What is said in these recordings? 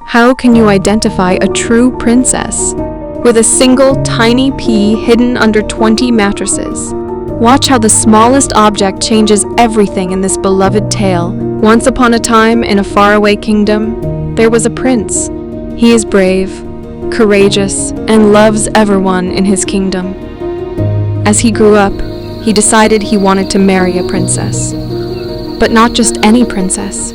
How can you identify a true princess? With a single tiny pea hidden under 20 mattresses. Watch how the smallest object changes everything in this beloved tale. Once upon a time, in a faraway kingdom, there was a prince. He is brave, courageous, and loves everyone in his kingdom. As he grew up, he decided he wanted to marry a princess. But not just any princess.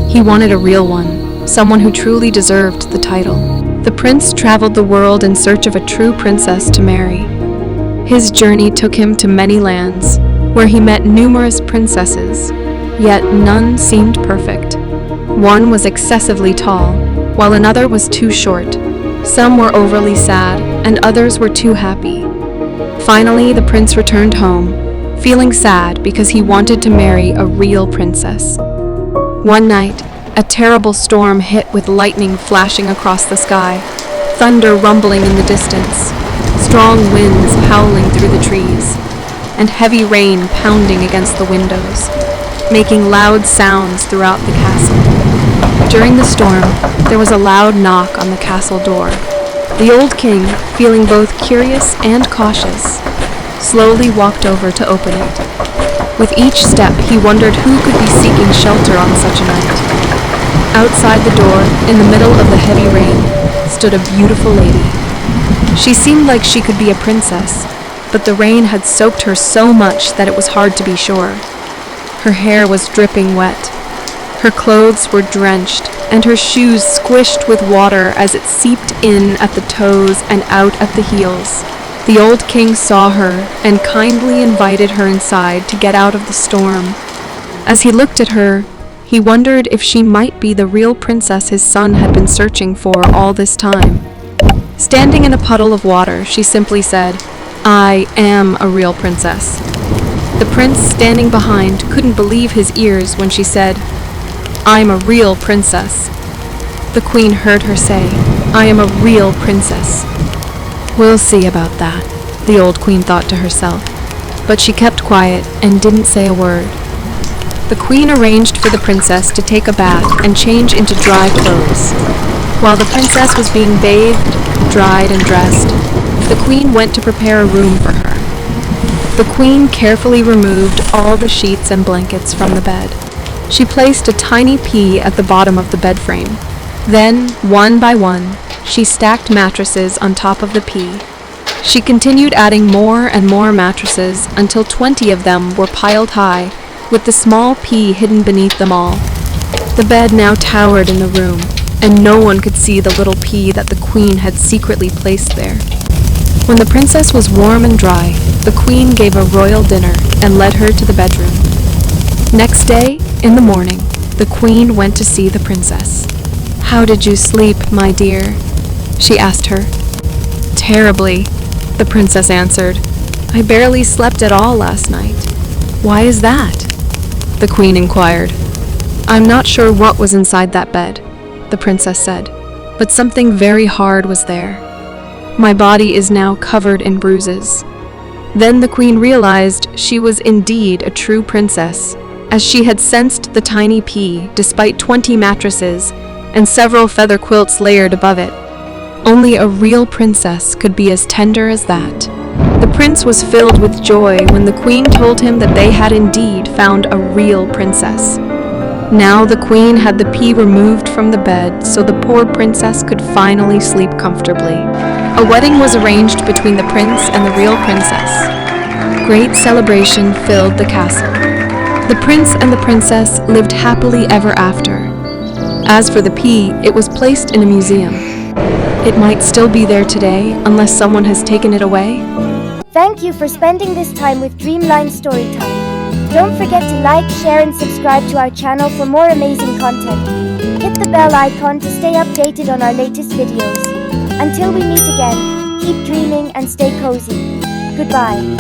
He wanted a real one, someone who truly deserved the title. The prince traveled the world in search of a true princess to marry. His journey took him to many lands, where he met numerous princesses, yet none seemed perfect. One was excessively tall, while another was too short. Some were overly sad, and others were too happy. Finally, the prince returned home, feeling sad because he wanted to marry a real princess. One night, a terrible storm hit with lightning flashing across the sky, thunder rumbling in the distance, strong winds howling through the trees, and heavy rain pounding against the windows, making loud sounds throughout the castle. During the storm, there was a loud knock on the castle door. The old king, feeling both curious and cautious, slowly walked over to open it. With each step, he wondered who could be seeking shelter on such a night. Outside the door, in the middle of the heavy rain, stood a beautiful lady. She seemed like she could be a princess, but the rain had soaked her so much that it was hard to be sure. Her hair was dripping wet. Her clothes were drenched, and her shoes squished with water as it seeped in at the toes and out at the heels. The old king saw her and kindly invited her inside to get out of the storm. As he looked at her, he wondered if she might be the real princess his son had been searching for all this time. Standing in a puddle of water, she simply said, "I am a real princess." The prince standing behind couldn't believe his ears when she said, "I'm a real princess." The queen heard her say, "I am a real princess." "We'll see about that," the old queen thought to herself, but she kept quiet and didn't say a word. The queen arranged for the princess to take a bath and change into dry clothes. While the princess was being bathed, dried, and dressed, the queen went to prepare a room for her. The queen carefully removed all the sheets and blankets from the bed. She placed a tiny pea at the bottom of the bed frame. Then, one by one, she stacked mattresses on top of the pea. She continued adding more and more mattresses until 20 of them were piled high, with the small pea hidden beneath them all. The bed now towered in the room, and no one could see the little pea that the queen had secretly placed there. When the princess was warm and dry, the queen gave a royal dinner and led her to the bedroom. Next day, in the morning, the queen went to see the princess. "How did you sleep, my dear?" she asked her. "Terribly," the princess answered. "I barely slept at all last night." "Why is that?" the queen inquired. "I'm not sure what was inside that bed," the princess said, "but something very hard was there. My body is now covered in bruises." Then the queen realized she was indeed a true princess, as she had sensed the tiny pea despite 20 mattresses and several feather quilts layered above it. Only a real princess could be as tender as that. The prince was filled with joy when the queen told him that they had indeed found a real princess. Now the queen had the pea removed from the bed so the poor princess could finally sleep comfortably. A wedding was arranged between the prince and the real princess. Great celebration filled the castle. The prince and the princess lived happily ever after. As for the pea, it was placed in a museum. It might still be there today unless someone has taken it away. Thank you for spending this time with Dreamline Storytime. Don't forget to like, share, and subscribe to our channel for more amazing content. Hit the bell icon to stay updated on our latest videos. Until we meet again, keep dreaming and stay cozy. Goodbye.